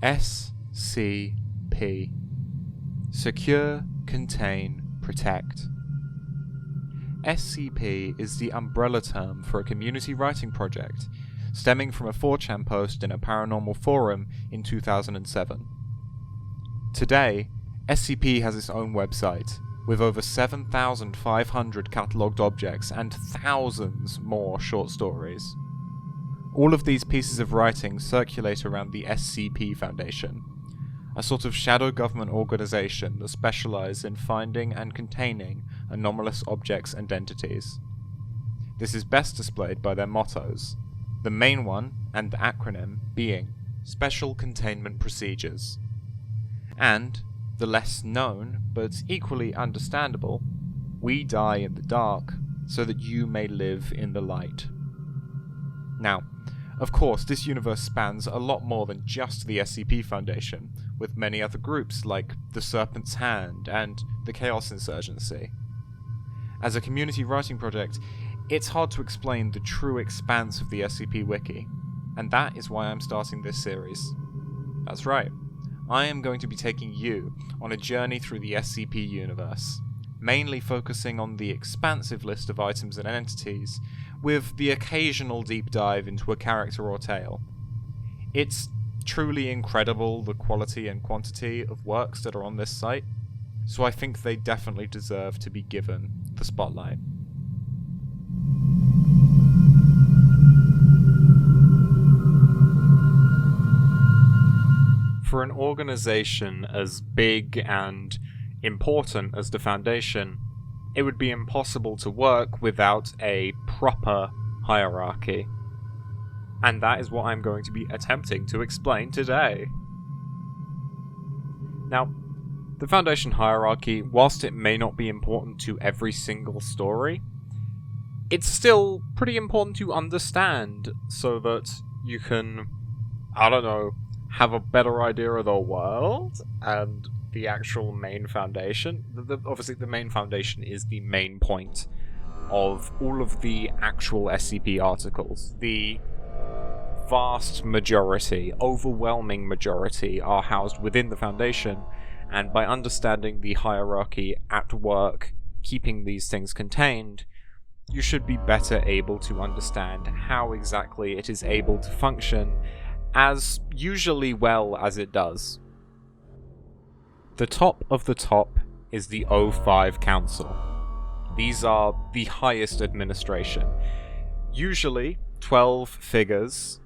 SCP. Secure, Contain, Protect. SCP is the umbrella term for a community writing project, stemming from a 4chan post in a paranormal forum in 2007. Today, SCP has its own website, with over 7,500 catalogued objects and thousands more short stories. All of these pieces of writing circulate around the SCP Foundation, a sort of shadow government organization that specialises in finding and containing anomalous objects and entities. This is best displayed by their mottos, the main one and the acronym being Special Containment Procedures, and the less known, but equally understandable, We die in the dark, so that you may live in the light. Now, of course, this universe spans a lot more than just the SCP Foundation, with many other groups like the Serpent's Hand and the Chaos Insurgency. As a community writing project, it's hard to explain the true expanse of the SCP Wiki, and that is why I'm starting this series. That's right. I am going to be taking you on a journey through the SCP universe, mainly focusing on the expansive list of items and entities, with the occasional deep dive into a character or tale. It's truly incredible the quality and quantity of works that are on this site, so I think they definitely deserve to be given the spotlight. For an organization as big and important as the Foundation, it would be impossible to work without a proper hierarchy. And that is what I'm going to be attempting to explain today. Now, the Foundation hierarchy, whilst it may not be important to every single story, it's still pretty important to understand so that you can, have a better idea of the world and the actual main Foundation. Obviously, the main Foundation is the main point of all of the actual SCP articles. The vast majority, overwhelming majority, are housed within the Foundation, and by understanding the hierarchy at work, keeping these things contained, you should be better able to understand how exactly it is able to function as usually well as it does. The top of the top is the O5 Council. These are the highest administration. Usually 12 figures,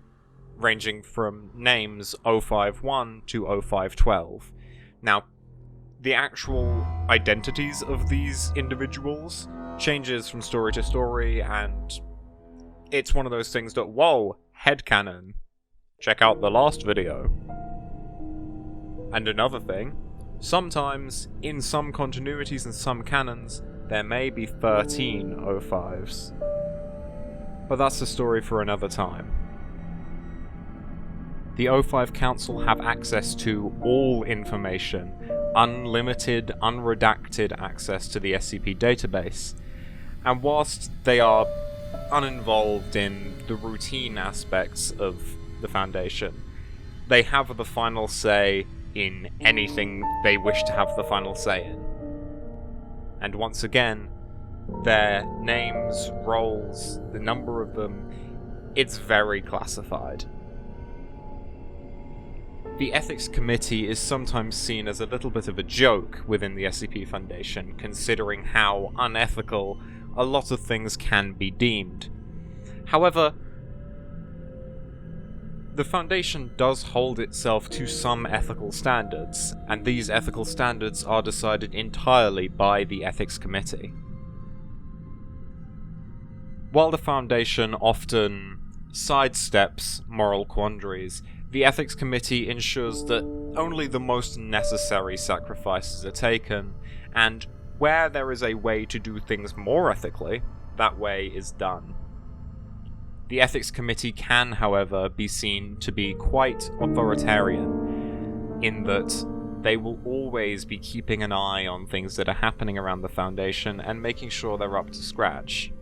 ranging from names 051 to 0512. Now, the actual identities of these individuals changes from story to story, and it's one of those things that, whoa, headcanon. Check out the last video. And another thing, sometimes, in some continuities and some canons, there may be 13 O5s. But that's a story for another time. The O5 Council have access to all information, unlimited, unredacted access to the SCP database, and whilst they are uninvolved in the routine aspects of the Foundation, they have the final say in anything they wish to have the final say in. And once again, their names, roles, the number of them, it's very classified. The Ethics Committee is sometimes seen as a little bit of a joke within the SCP Foundation, considering how unethical a lot of things can be deemed. However, the Foundation does hold itself to some ethical standards, and these ethical standards are decided entirely by the Ethics Committee. While the Foundation often sidesteps moral quandaries, the Ethics Committee ensures that only the most necessary sacrifices are taken, and where there is a way to do things more ethically, that way is done. The Ethics Committee can, however, be seen to be quite authoritarian, in that they will always be keeping an eye on things that are happening around the Foundation and making sure they're up to scratch.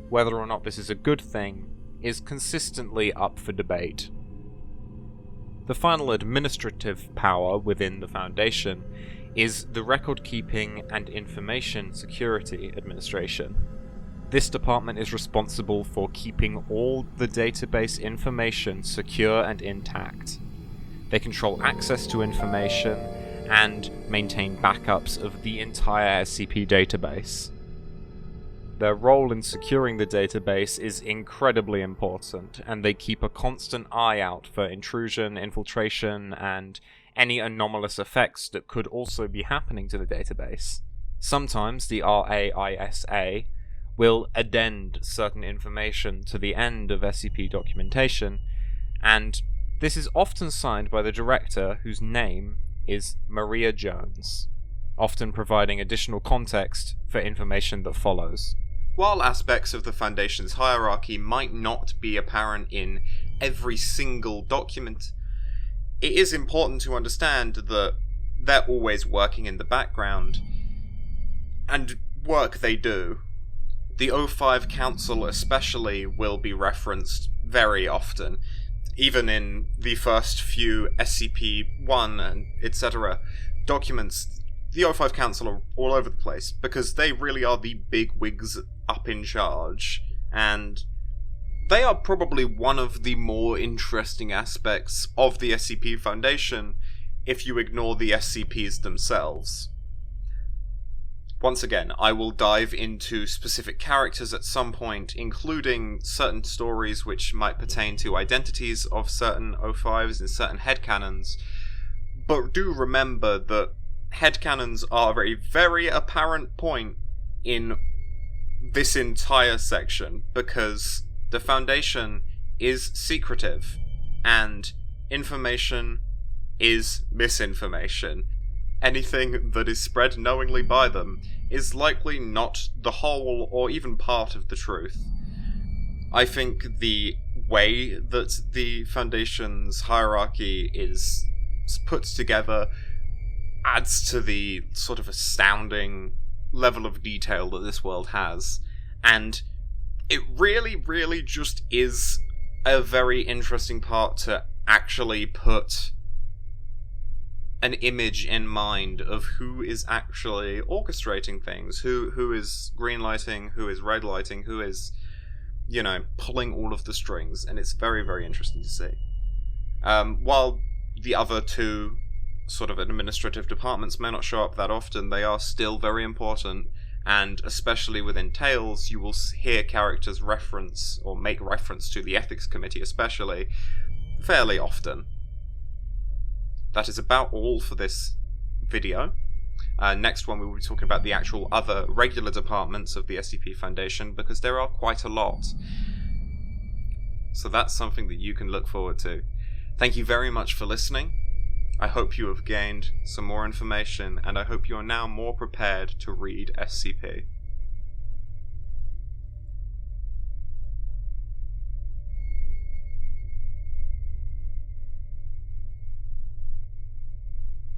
Whether or not this is a good thing is consistently up for debate. The final administrative power within the Foundation is the Record Keeping and Information Security Administration. This department is responsible for keeping all the database information secure and intact. They control access to information and maintain backups of the entire SCP database. Their role in securing the database is incredibly important, and they keep a constant eye out for intrusion, infiltration, and any anomalous effects that could also be happening to the database. Sometimes the RAISA will addend certain information to the end of SCP documentation, and this is often signed by the director, whose name is Maria Jones, often providing additional context for information that follows. While aspects of the Foundation's hierarchy might not be apparent in every single document, it is important to understand that they're always working in the background, and work they do. The O5 Council especially will be referenced very often, even in the first few SCP-1 and etc. documents. The O5 Council are all over the place, because they really are the big wigs up in charge, and they are probably one of the more interesting aspects of the SCP Foundation if you ignore the SCPs themselves. Once again, I will dive into specific characters at some point, including certain stories which might pertain to identities of certain O5s and certain headcanons, but do remember that headcanons are a very apparent point in this entire section, because the Foundation is secretive, and information is misinformation. Anything that is spread knowingly by them is likely not the whole or even part of the truth. I think the way that the Foundation's hierarchy is put together adds to the sort of astounding level of detail that this world has, and it really just is a very interesting part to actually put an image in mind of who is actually orchestrating things, who is green-lighting, who is red-lighting, who is, pulling all of the strings, and it's very interesting to see. While the other two sort of administrative departments may not show up that often, they are still very important, and especially within Tales, you will hear characters reference, or make reference to the Ethics Committee especially, fairly often. That is about all for this video. Next one we will be talking about the actual other regular departments of the SCP Foundation, because there are quite a lot. So that's something that you can look forward to. Thank you very much for listening. I hope you have gained some more information, and I hope you are now more prepared to read SCP.